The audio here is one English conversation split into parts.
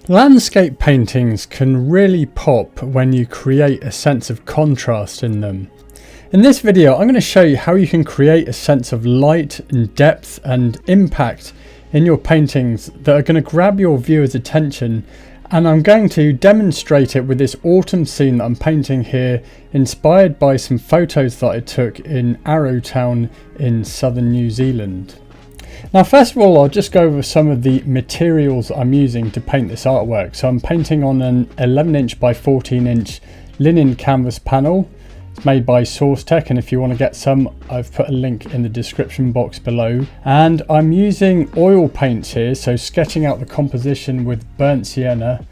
Landscape paintings can really pop when you create a sense of contrast in them. In this video, I'm going to show you how you can create a sense of light and depth and impact in your paintings that are going to grab your viewer's attention, and I'm going to demonstrate it with this autumn scene that I'm painting here, inspired by some photos that I took in Arrowtown in southern New Zealand. Now, first of all, I'll just go over some of the materials I'm using to paint this artwork. So I'm painting on an 11" by 14" linen canvas panel. It's made by Seascape, and if you want to get some, I've put a link in the description box below. And I'm using oil paints here, so sketching out the composition with burnt sienna.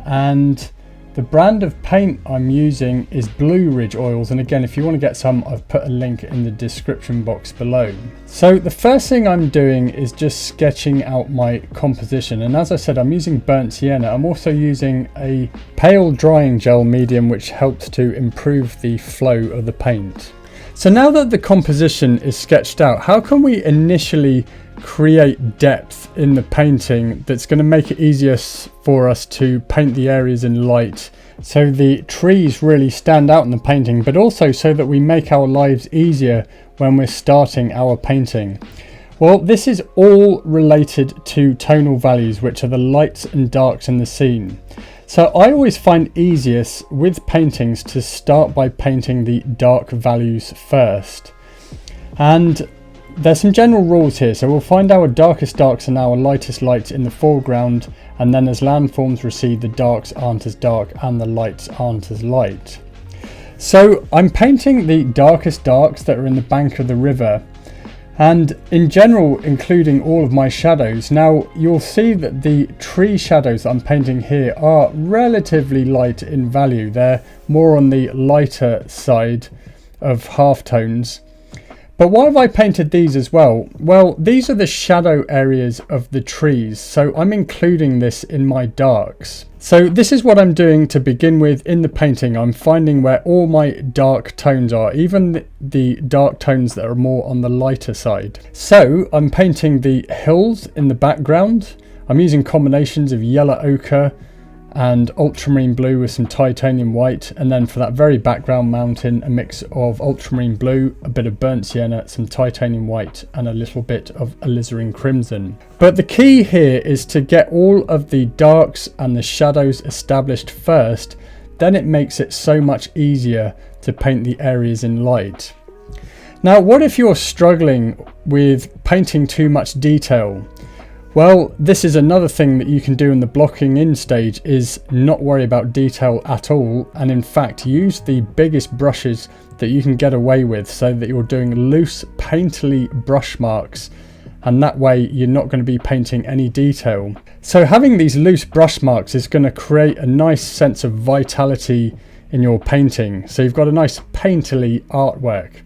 And the brand of paint I'm using is Blue Ridge oils, and again, if you want to get some, I've put a link in the description box below. So the first thing I'm doing is just sketching out my composition, and as I said, I'm using burnt sienna. I'm also using a pale drying gel medium which helps to improve the flow of the paint. So now that the composition is sketched out, how can we initially create depth in the painting that's going to make it easier for us to paint the areas in light, so the trees really stand out in the painting, but also so that we make our lives easier when we're starting our painting? Well, this is all related to tonal values, which are the lights and darks in the scene. So I always find easiest with paintings to start by painting the dark values first. And there's some general rules here. So we'll find our darkest darks and our lightest lights in the foreground, and then as landforms recede, the darks aren't as dark and the lights aren't as light. So I'm painting the darkest darks that are in the bank of the river, and in general including all of my shadows. Now you'll see that the tree shadows that I'm painting here are relatively light in value. They're more on the lighter side of halftones. But why have I painted these as well? Well, these are the shadow areas of the trees, so I'm including this in my darks. So this is what I'm doing to begin with in the painting. I'm finding where all my dark tones are, even the dark tones that are more on the lighter side. So I'm painting the hills in the background. I'm using combinations of yellow ochre and ultramarine blue with some titanium white, and then for that very background mountain, a mix of ultramarine blue, a bit of burnt sienna, some titanium white, and a little bit of alizarin crimson. But the key here is to get all of the darks and the shadows established first, then it makes it so much easier to paint the areas in light. Now, what if you're struggling with painting too much detail? Well, this is another thing that you can do in the blocking in stage, is not worry about detail at all, and in fact use the biggest brushes that you can get away with, so that you're doing loose painterly brush marks, and that way you're not going to be painting any detail. So having these loose brush marks is going to create a nice sense of vitality in your painting, so you've got a nice painterly artwork.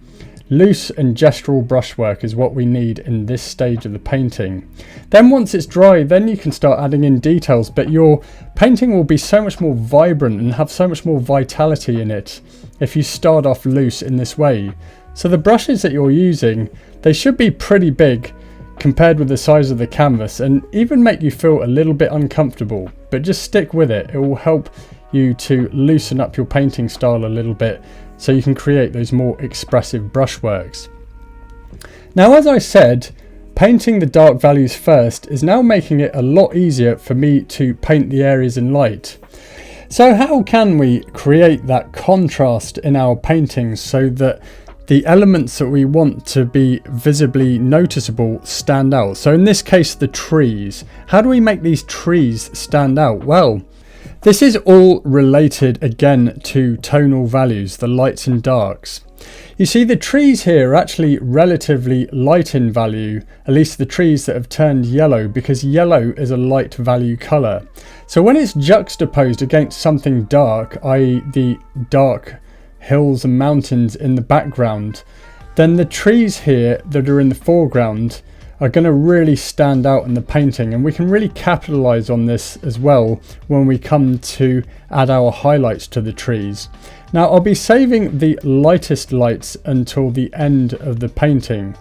Loose and gestural brushwork is what we need in this stage of the painting. Then once it's dry, then you can start adding in details, but your painting will be so much more vibrant and have so much more vitality in it if you start off loose in this way. So the brushes that you're using, they should be pretty big compared with the size of the canvas, and even make you feel a little bit uncomfortable, but just stick with it. It will help you to loosen up your painting style a little bit, so you can create those more expressive brushworks. Now, as I said, painting the dark values first is now making it a lot easier for me to paint the areas in light. So how can we create that contrast in our paintings so that the elements that we want to be visibly noticeable stand out? So in this case, the trees. How do we make these trees stand out? Well, this is all related again to tonal values, the lights and darks. You see, the trees here are actually relatively light in value, at least the trees that have turned yellow, because yellow is a light value colour. So when it's juxtaposed against something dark, i.e. the dark hills and mountains in the background, then the trees here that are in the foreground are going to really stand out in the painting, and we can really capitalize on this as well when we come to add our highlights to the trees. Now, I'll be saving the lightest lights until the end of the painting.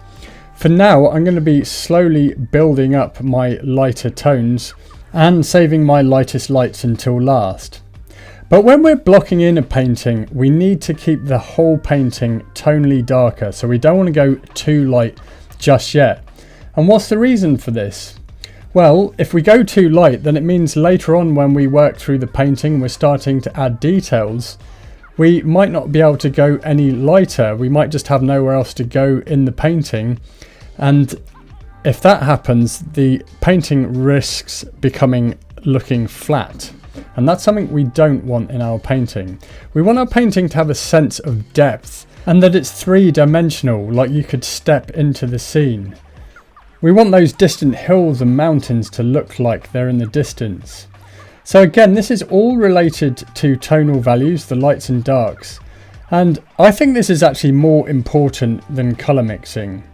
For now, I'm going to be slowly building up my lighter tones and saving my lightest lights until last. But when we're blocking in a painting, we need to keep the whole painting tonally darker, so we don't want to go too light just yet. And what's the reason for this? Well, if we go too light, then it means later on when we work through the painting, we're starting to add details. We might not be able to go any lighter. We might just have nowhere else to go in the painting. And if that happens, the painting risks looking flat. And that's something we don't want in our painting. We want our painting to have a sense of depth and that it's three-dimensional, like you could step into the scene. We want those distant hills and mountains to look like they're in the distance. So again, this is all related to tonal values, the lights and darks. And I think this is actually more important than colour mixing.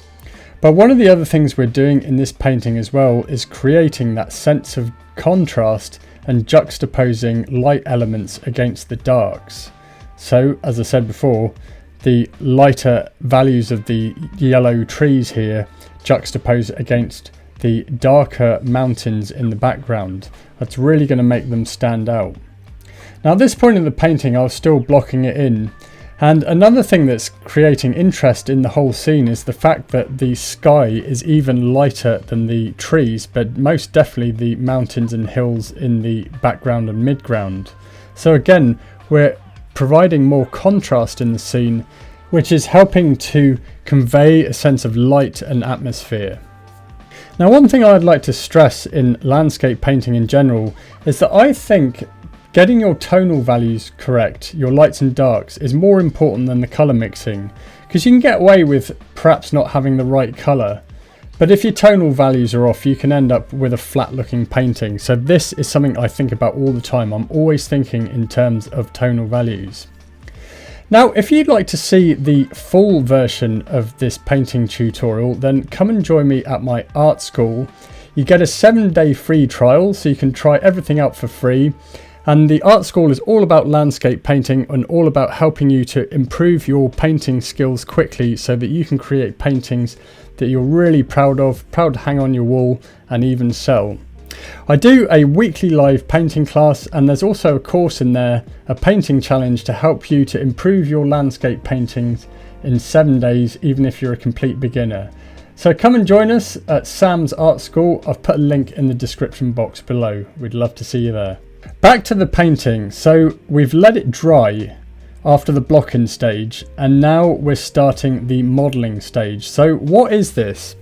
But one of the other things we're doing in this painting as well is creating that sense of contrast and juxtaposing light elements against the darks. So, as I said before, the lighter values of the yellow trees here juxtapose against the darker mountains in the background. That's really going to make them stand out. Now at this point in the painting I was still blocking it in, and another thing that's creating interest in the whole scene is the fact that the sky is even lighter than the trees, but most definitely the mountains and hills in the background and midground. So again, we're providing more contrast in the scene, which is helping to convey a sense of light and atmosphere. Now one thing I'd like to stress in landscape painting in general is that I think getting your tonal values correct, your lights and darks, is more important than the colour mixing, because you can get away with perhaps not having the right colour, but if your tonal values are off you can end up with a flat looking painting. So this is something I think about all the time. I'm always thinking in terms of tonal values. Now if you'd like to see the full version of this painting tutorial, then come and join me at my art school. You get a 7-day free trial, so you can try everything out for free. And the art school is all about landscape painting and all about helping you to improve your painting skills quickly so that you can create paintings that you're really proud of, proud to hang on your wall and even sell. I do a weekly live painting class, and there's also a course in there, a painting challenge to help you to improve your landscape paintings in 7 days, even if you're a complete beginner. So come and join us at Sam's Art School. I've put a link in the description box below. We'd love to see you there. Back to the painting. So we've let it dry after the blocking stage, and now we're starting the modelling stage. So what is this?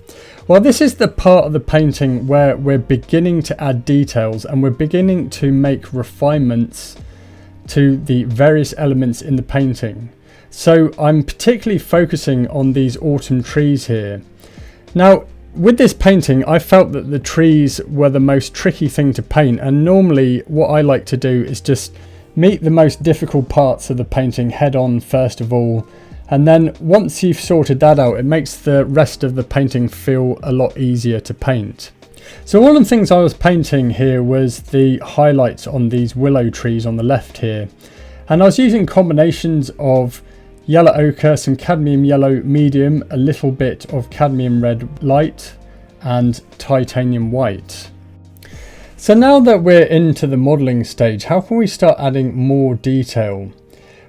Well, this is the part of the painting where we're beginning to add details and we're beginning to make refinements to the various elements in the painting. So I'm particularly focusing on these autumn trees here. Now with this painting I felt that the trees were the most tricky thing to paint, and normally what I like to do is just meet the most difficult parts of the painting head on first of all, and then once you've sorted that out it makes the rest of the painting feel a lot easier to paint. So one of the things I was painting here was the highlights on these willow trees on the left here, and I was using combinations of yellow ochre, some cadmium yellow medium, a little bit of cadmium red light and titanium white. So now that we're into the modelling stage, how can we start adding more detail?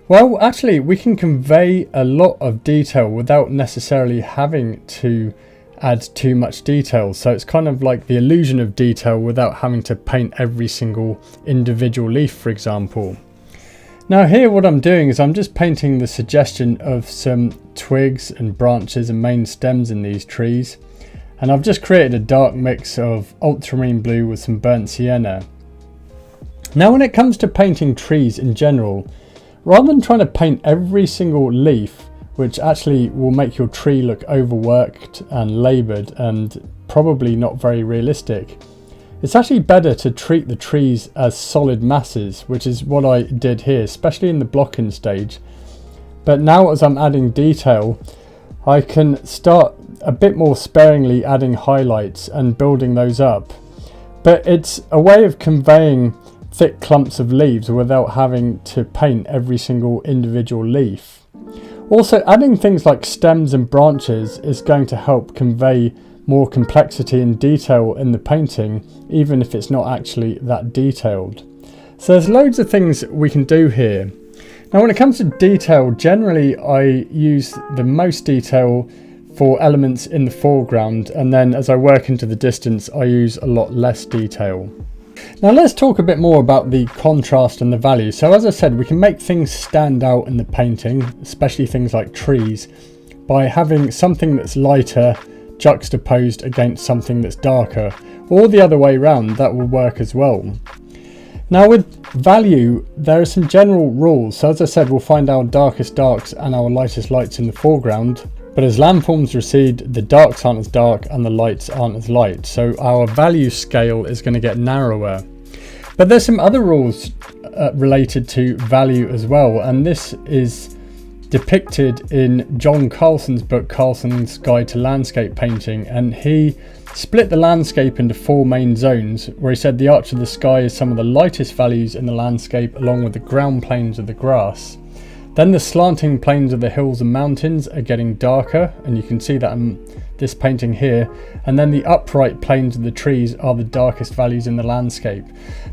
Well, actually we can convey a lot of detail without necessarily having to add too much detail. So it's kind of like the illusion of detail without having to paint every single individual leaf, for example. Now here what I'm doing is I'm just painting the suggestion of some twigs and branches and main stems in these trees, and I've just created a dark mix of ultramarine blue with some burnt sienna. Now when it comes to painting trees in general, rather than trying to paint every single leaf, which actually will make your tree look overworked and laboured and probably not very realistic, it's actually better to treat the trees as solid masses, which is what I did here, especially in the blocking stage. But now as I'm adding detail, I can start a bit more sparingly adding highlights and building those up. But it's a way of conveying thick clumps of leaves without having to paint every single individual leaf. Also, adding things like stems and branches is going to help convey more complexity and detail in the painting, even if it's not actually that detailed. So there's loads of things we can do here. Now when it comes to detail, generally I use the most detail for elements in the foreground, and then as I work into the distance I use a lot less detail. Now let's talk a bit more about the contrast and the value. So as I said, we can make things stand out in the painting, especially things like trees, by having something that's lighter juxtaposed against something that's darker, or the other way around, that will work as well. Now with value, there are some general rules. So as I said, we'll find our darkest darks and our lightest lights in the foreground, but as landforms recede, the darks aren't as dark and the lights aren't as light, so our value scale is going to get narrower. But there's some other rules related to value as well, and this is depicted in John Carlson's book, Carlson's Guide to Landscape Painting, and he split the landscape into 4 main zones, where he said the arch of the sky is some of the lightest values in the landscape, along with the ground planes of the grass. Then the slanting planes of the hills and mountains are getting darker, and you can see that in this painting here. And then the upright planes of the trees are the darkest values in the landscape.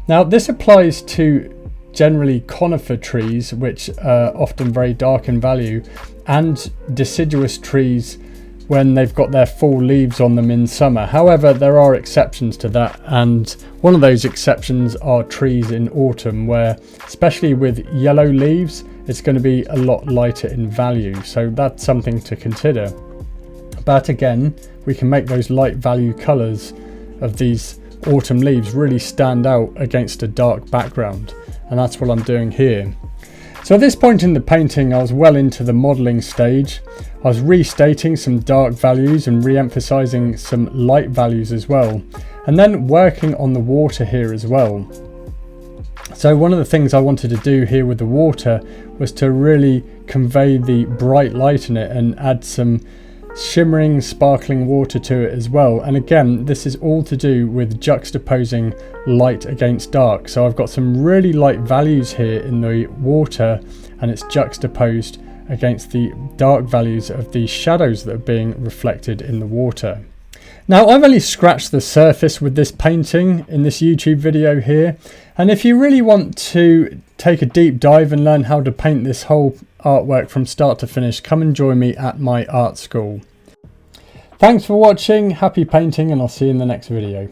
Now this applies to generally conifer trees, which are often very dark in value, and deciduous trees when they've got their full leaves on them in summer. However, there are exceptions to that, and one of those exceptions are trees in autumn, where especially with yellow leaves, it's going to be a lot lighter in value, so that's something to consider. But again, we can make those light value colours of these autumn leaves really stand out against a dark background, and that's what I'm doing here. So at this point in the painting, I was well into the modelling stage. I was restating some dark values and re-emphasising some light values as well, and then working on the water here as well. So one of the things I wanted to do here with the water was to really convey the bright light in it and add some shimmering, sparkling water to it as well. And again, this is all to do with juxtaposing light against dark. So I've got some really light values here in the water, and it's juxtaposed against the dark values of the shadows that are being reflected in the water. Now I've only scratched the surface with this painting in this YouTube video here, and if you really want to take a deep dive and learn how to paint this whole artwork from start to finish, come and join me at my art school. Thanks for watching, happy painting, and I'll see you in the next video.